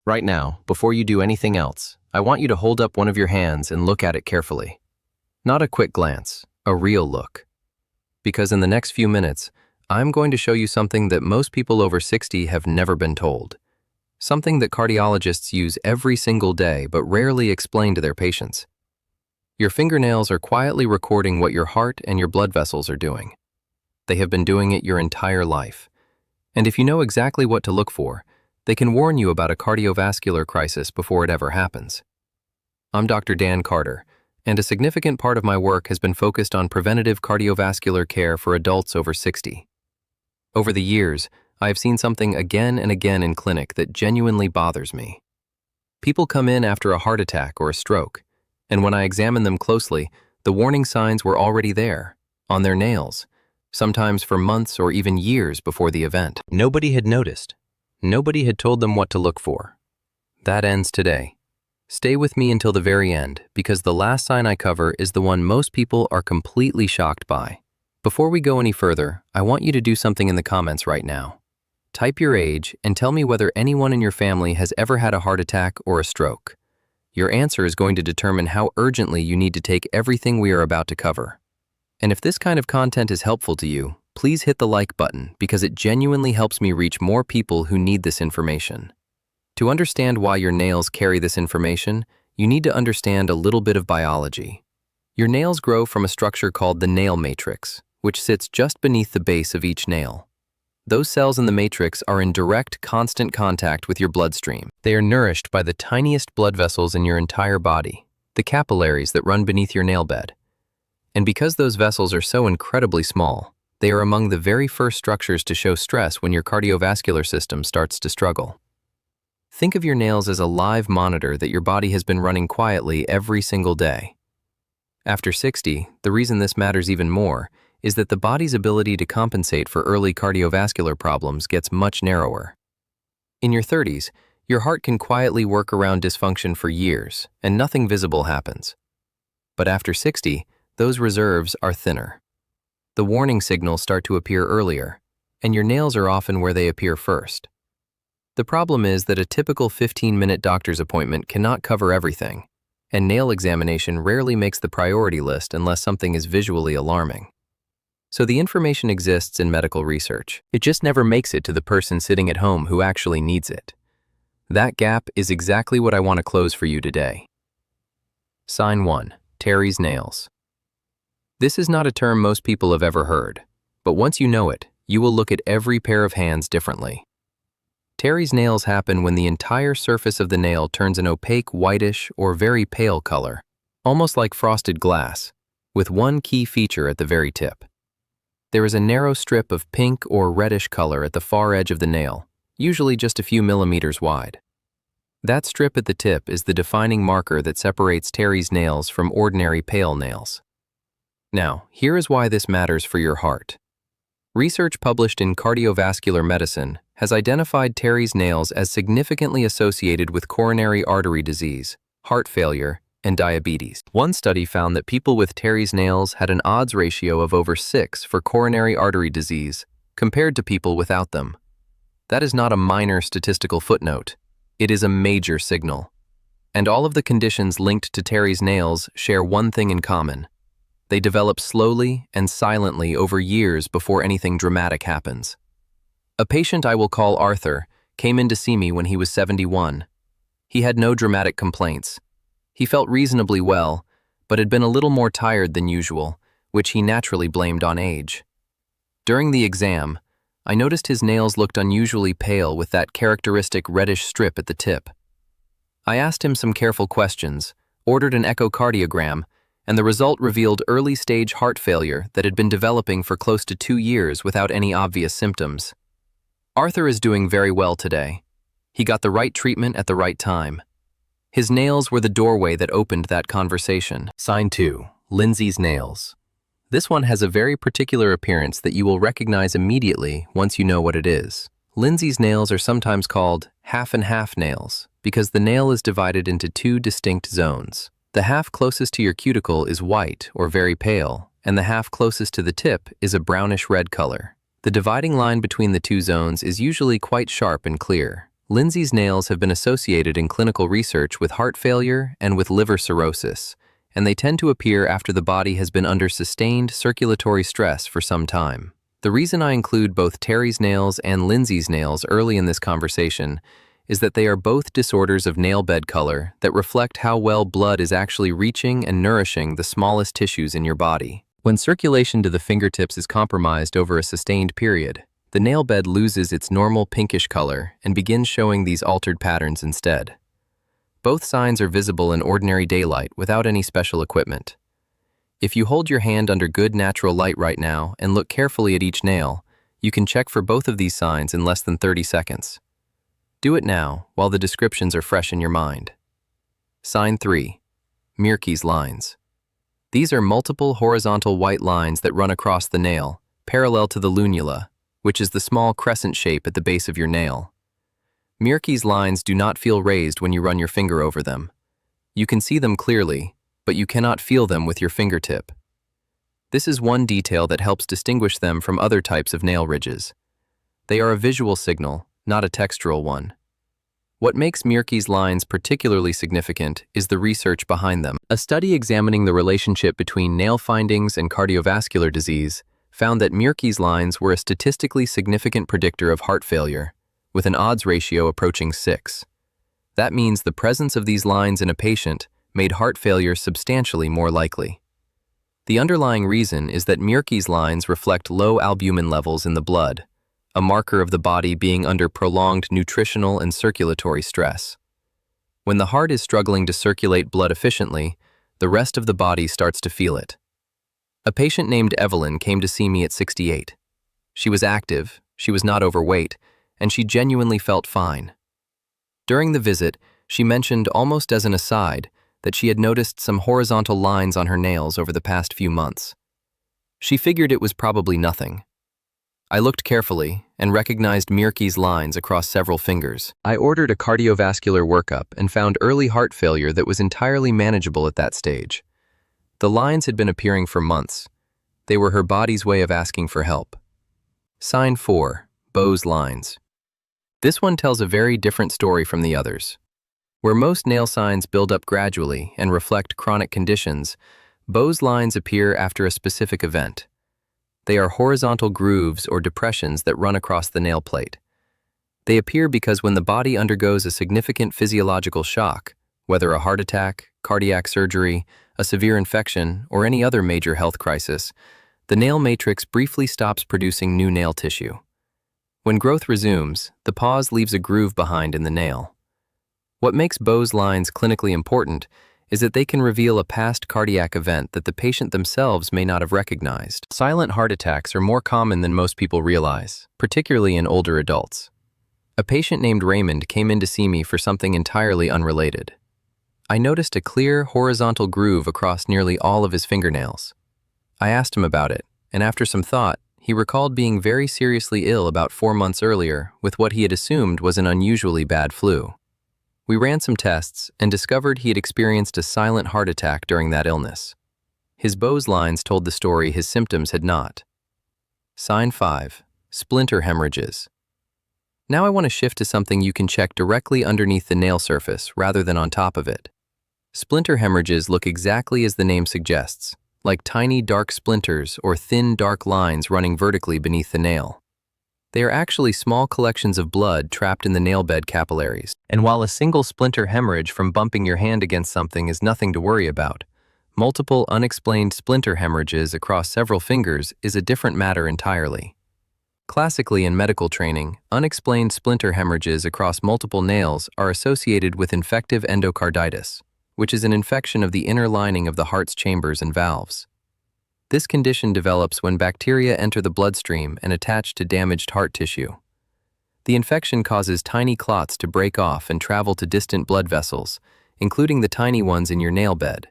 Right now, before you do anything else, I want you to hold up one of your hands and look at it carefully. Not a quick glance, a real look. Because in the next few minutes, I'm going to show you something that most people over 60 have never been told. Something that cardiologists use every single day but rarely explain to their patients. Your fingernails are quietly recording what your heart and your blood vessels are doing. They have been doing it your entire life. And if you know exactly what to look for, they can warn you about a cardiovascular crisis before it ever happens. I'm Dr. Dan Carter, and a significant part of my work has been focused on preventative cardiovascular care for adults over 60. Over the years, I have seen something again and again in clinic that genuinely bothers me. People come in after a heart attack or a stroke, and when I examine them closely, the warning signs were already there, on their nails, sometimes for months or even years before the event. Nobody had noticed. Nobody had told them what to look for. That ends today. Stay with me until the very end, because the last sign I cover is the one most people are completely shocked by. Before we go any further, I want you to do something in the comments right now. Type your age and tell me whether anyone in your family has ever had a heart attack or a stroke. Your answer is going to determine how urgently you need to take everything we are about to cover. And if this kind of content is helpful to you, please hit the like button because it genuinely helps me reach more people who need this information. To understand why your nails carry this information, you need to understand a little bit of biology. Your nails grow from a structure called the nail matrix, which sits just beneath the base of each nail. Those cells in the matrix are in direct, constant contact with your bloodstream. They are nourished by the tiniest blood vessels in your entire body, the capillaries that run beneath your nail bed. And because those vessels are so incredibly small, they are among the very first structures to show stress when your cardiovascular system starts to struggle. Think of your nails as a live monitor that your body has been running quietly every single day. After 60, the reason this matters even more is that the body's ability to compensate for early cardiovascular problems gets much narrower. In your 30s, your heart can quietly work around dysfunction for years, and nothing visible happens. But after 60, those reserves are thinner. The warning signals start to appear earlier, and your nails are often where they appear first. The problem is that a typical 15-minute doctor's appointment cannot cover everything, and nail examination rarely makes the priority list unless something is visually alarming. So the information exists in medical research. It just never makes it to the person sitting at home who actually needs it. That gap is exactly what I want to close for you today. Sign 1. Terry's nails. This is not a term most people have ever heard, but once you know it, you will look at every pair of hands differently. Terry's nails happen when the entire surface of the nail turns an opaque whitish or very pale color, almost like frosted glass, with one key feature at the very tip. There is a narrow strip of pink or reddish color at the far edge of the nail, usually just a few millimeters wide. That strip at the tip is the defining marker that separates Terry's nails from ordinary pale nails. Now, here is why this matters for your heart. Research published in Cardiovascular Medicine has identified Terry's nails as significantly associated with coronary artery disease, heart failure, and diabetes. One study found that people with Terry's nails had an odds ratio of over 6 for coronary artery disease compared to people without them. That is not a minor statistical footnote. It is a major signal. And all of the conditions linked to Terry's nails share one thing in common. They develop slowly and silently over years before anything dramatic happens. A patient I will call Arthur came in to see me when he was 71. He had no dramatic complaints. He felt reasonably well, but had been a little more tired than usual, which he naturally blamed on age. During the exam, I noticed his nails looked unusually pale with that characteristic reddish strip at the tip. I asked him some careful questions, ordered an echocardiogram, and the result revealed early-stage heart failure that had been developing for close to 2 years without any obvious symptoms. Arthur is doing very well today. He got the right treatment at the right time. His nails were the doorway that opened that conversation. Sign 2. Lindsay's nails. This one has a very particular appearance that you will recognize immediately once you know what it is. Lindsay's nails are sometimes called half-and-half nails because the nail is divided into 2 distinct zones. The half closest to your cuticle is white or very pale, and the half closest to the tip is a brownish-red color. The dividing line between the 2 zones is usually quite sharp and clear, Lindsay's nails have been associated in clinical research with heart failure and with liver cirrhosis, and they tend to appear after the body has been under sustained circulatory stress for some time. The reason I include both Terry's nails and Lindsay's nails early in this conversation is that they are both disorders of nail bed color that reflect how well blood is actually reaching and nourishing the smallest tissues in your body. When circulation to the fingertips is compromised over a sustained period, the nail bed loses its normal pinkish color and begins showing these altered patterns instead. Both signs are visible in ordinary daylight without any special equipment. If you hold your hand under good natural light right now and look carefully at each nail, you can check for both of these signs in less than 30 seconds. Do it now while the descriptions are fresh in your mind. Sign 3. Mearkey's lines. These are multiple horizontal white lines that run across the nail, parallel to the lunula, which is the small crescent shape at the base of your nail. Mearkey's lines do not feel raised when you run your finger over them. You can see them clearly, but you cannot feel them with your fingertip. This is one detail that helps distinguish them from other types of nail ridges. They are a visual signal, not a textural one. What makes Mearkey's lines particularly significant is the research behind them. A study examining the relationship between nail findings and cardiovascular disease found that Mearkey's lines were a statistically significant predictor of heart failure, with an odds ratio approaching 6. That means the presence of these lines in a patient made heart failure substantially more likely. The underlying reason is that Mearkey's lines reflect low albumin levels in the blood, a marker of the body being under prolonged nutritional and circulatory stress. When the heart is struggling to circulate blood efficiently, the rest of the body starts to feel it. A patient named Evelyn came to see me at 68. She was active, she was not overweight, and she genuinely felt fine. During the visit, she mentioned almost as an aside that she had noticed some horizontal lines on her nails over the past few months. She figured it was probably nothing. I looked carefully and recognized Mearkey's lines across several fingers. I ordered a cardiovascular workup and found early heart failure that was entirely manageable at that stage. The lines had been appearing for months. They were her body's way of asking for help. Sign 4. Bow's lines. This one tells a very different story from the others. Where most nail signs build up gradually and reflect chronic conditions, Bow's lines appear after a specific event. They are horizontal grooves or depressions that run across the nail plate. They appear because when the body undergoes a significant physiological shock, whether a heart attack, cardiac surgery, a severe infection, or any other major health crisis, the nail matrix briefly stops producing new nail tissue. When growth resumes, the pause leaves a groove behind in the nail. What makes Bow's lines clinically important is that they can reveal a past cardiac event that the patient themselves may not have recognized. Silent heart attacks are more common than most people realize, particularly in older adults. A patient named Raymond came in to see me for something entirely unrelated. I noticed a clear, horizontal groove across nearly all of his fingernails. I asked him about it, and after some thought, he recalled being very seriously ill about 4 months earlier with what he had assumed was an unusually bad flu. We ran some tests and discovered he had experienced a silent heart attack during that illness. His Bow's lines told the story his symptoms had not. Sign 5. Splinter hemorrhages. Now I want to shift to something you can check directly underneath the nail surface rather than on top of it. Splinter hemorrhages look exactly as the name suggests, like tiny dark splinters or thin dark lines running vertically beneath the nail. They are actually small collections of blood trapped in the nail bed capillaries. And while a single splinter hemorrhage from bumping your hand against something is nothing to worry about, multiple unexplained splinter hemorrhages across several fingers is a different matter entirely. Classically in medical training, unexplained splinter hemorrhages across multiple nails are associated with infective endocarditis, which is an infection of the inner lining of the heart's chambers and valves. This condition develops when bacteria enter the bloodstream and attach to damaged heart tissue. The infection causes tiny clots to break off and travel to distant blood vessels, including the tiny ones in your nail bed.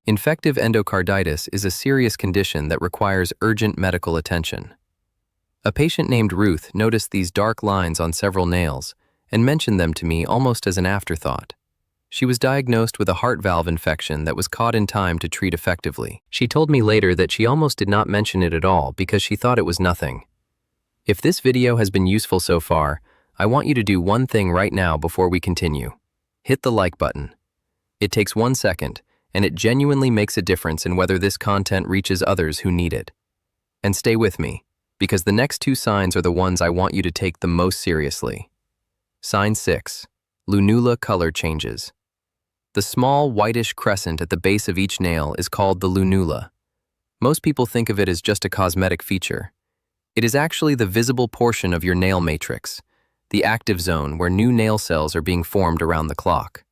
Infective endocarditis is a serious condition that requires urgent medical attention. A patient named Ruth noticed these dark lines on several nails and mentioned them to me almost as an afterthought. She was diagnosed with a heart valve infection that was caught in time to treat effectively. She told me later that she almost did not mention it at all because she thought it was nothing. If this video has been useful so far, I want you to do one thing right now before we continue. Hit the like button. It takes 1 second, and it genuinely makes a difference in whether this content reaches others who need it. And stay with me, because the next 2 signs are the ones I want you to take the most seriously. Sign 6. Lunula color changes. The small whitish crescent at the base of each nail is called the lunula. Most people think of it as just a cosmetic feature. It is actually the visible portion of your nail matrix, the active zone where new nail cells are being formed around the clock.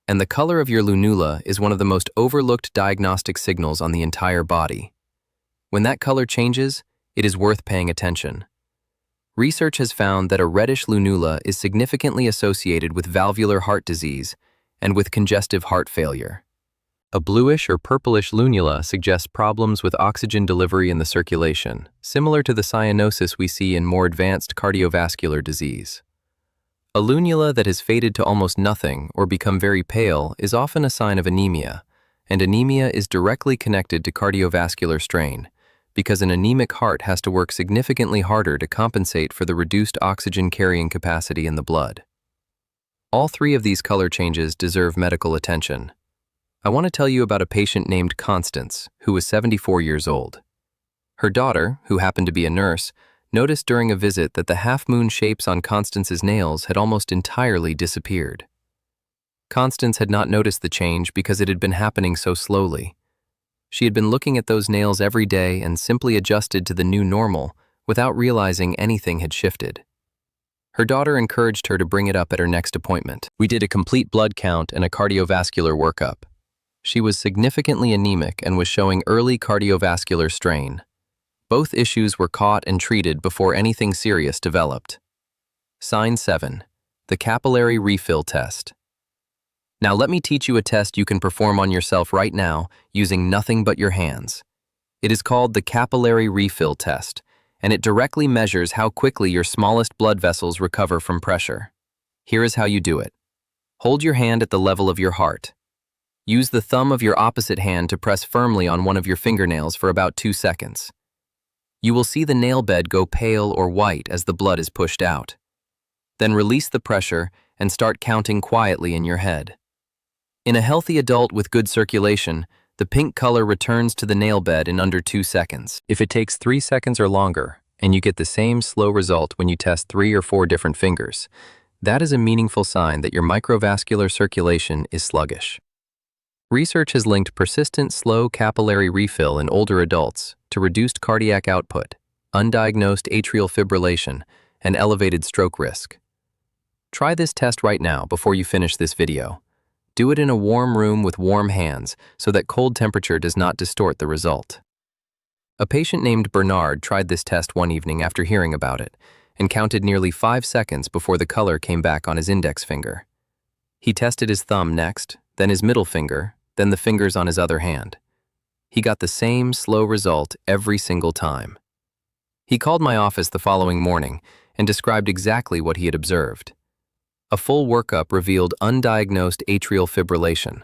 And the color of your lunula is one of the most overlooked diagnostic signals on the entire body. When that color changes, it is worth paying attention. Research has found that a reddish lunula is significantly associated with valvular heart disease and with congestive heart failure. A bluish or purplish lunula suggests problems with oxygen delivery in the circulation, similar to the cyanosis we see in more advanced cardiovascular disease. A lunula that has faded to almost nothing or become very pale is often a sign of anemia, and anemia is directly connected to cardiovascular strain, because an anemic heart has to work significantly harder to compensate for the reduced oxygen carrying capacity in the blood. All 3 of these color changes deserve medical attention. I want to tell you about a patient named Constance, who was 74 years old. Her daughter, who happened to be a nurse, noticed during a visit that the half-moon shapes on Constance's nails had almost entirely disappeared. Constance had not noticed the change because it had been happening so slowly. She had been looking at those nails every day and simply adjusted to the new normal without realizing anything had shifted. Her daughter encouraged her to bring it up at her next appointment. We did a complete blood count and a cardiovascular workup. She was significantly anemic and was showing early cardiovascular strain. Both issues were caught and treated before anything serious developed. Sign 7. The capillary refill test. Now let me teach you a test you can perform on yourself right now using nothing but your hands. It is called the capillary refill test, and it directly measures how quickly your smallest blood vessels recover from pressure. Here is how you do it. Hold your hand at the level of your heart. Use the thumb of your opposite hand to press firmly on one of your fingernails for about 2 seconds. You will see the nail bed go pale or white as the blood is pushed out. Then release the pressure and start counting quietly in your head. In a healthy adult with good circulation, the pink color returns to the nail bed in under 2 seconds. If it takes 3 seconds or longer, and you get the same slow result when you test 3 or 4 different fingers, that is a meaningful sign that your microvascular circulation is sluggish. Research has linked persistent slow capillary refill in older adults to reduced cardiac output, undiagnosed atrial fibrillation, and elevated stroke risk. Try this test right now before you finish this video. Do it in a warm room with warm hands so that cold temperature does not distort the result. A patient named Bernard tried this test one evening after hearing about it and counted nearly 5 seconds before the color came back on his index finger. He tested his thumb next, then his middle finger, then the fingers on his other hand. He got the same slow result every single time. He called my office the following morning and described exactly what he had observed. A full workup revealed undiagnosed atrial fibrillation,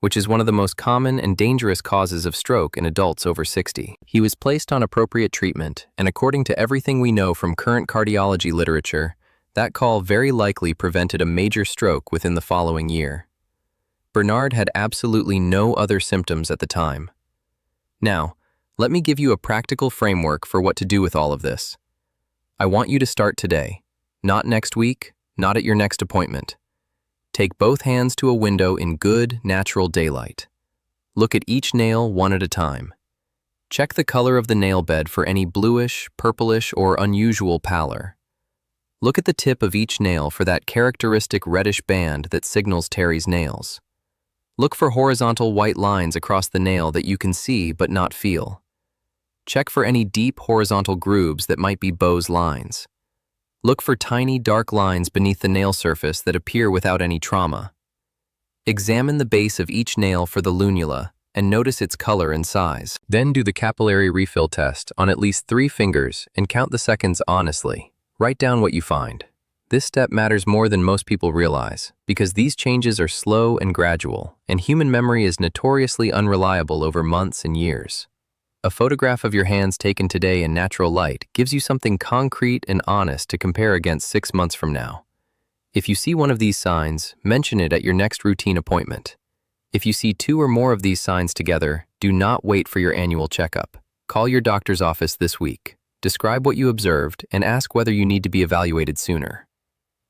which is one of the most common and dangerous causes of stroke in adults over 60. He was placed on appropriate treatment, and according to everything we know from current cardiology literature, that call very likely prevented a major stroke within the following year. Bernard had absolutely no other symptoms at the time. Now, let me give you a practical framework for what to do with all of this. I want you to start today, not next week, not at your next appointment. Take both hands to a window in good, natural daylight. Look at each nail one at a time. Check the color of the nail bed for any bluish, purplish, or unusual pallor. Look at the tip of each nail for that characteristic reddish band that signals Terry's nails. Look for horizontal white lines across the nail that you can see but not feel. Check for any deep horizontal grooves that might be Bow's lines. Look for tiny dark lines beneath the nail surface that appear without any trauma. Examine the base of each nail for the lunula and notice its color and size. Then do the capillary refill test on at least 3 fingers and count the seconds honestly. Write down what you find. This step matters more than most people realize because these changes are slow and gradual, and human memory is notoriously unreliable over months and years. A photograph of your hands taken today in natural light gives you something concrete and honest to compare against 6 months from now. If you see one of these signs, mention it at your next routine appointment. If you see 2 or more of these signs together, do not wait for your annual checkup. Call your doctor's office this week. Describe what you observed and ask whether you need to be evaluated sooner.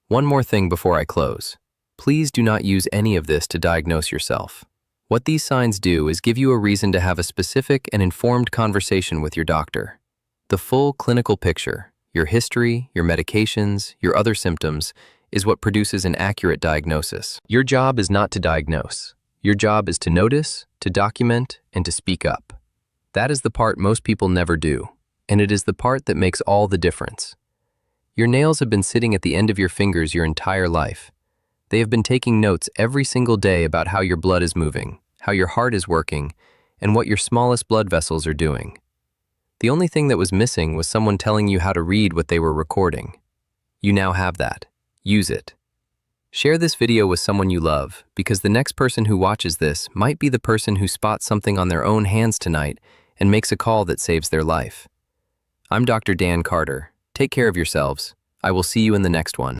One more thing before I close. Please do not use any of this to diagnose yourself. What these signs do is give you a reason to have a specific and informed conversation with your doctor. The full clinical picture, your history, your medications, your other symptoms, is what produces an accurate diagnosis. Your job is not to diagnose. Your job is to notice, to document, and to speak up. That is the part most people never do, and it is the part that makes all the difference. Your nails have been sitting at the end of your fingers your entire life. They have been taking notes every single day about how your blood is moving, how your heart is working, and what your smallest blood vessels are doing. The only thing that was missing was someone telling you how to read what they were recording. You now have that. Use it. Share this video with someone you love, because the next person who watches this might be the person who spots something on their own hands tonight and makes a call that saves their life. I'm Dr. Dan Carter. Take care of yourselves. I will see you in the next one.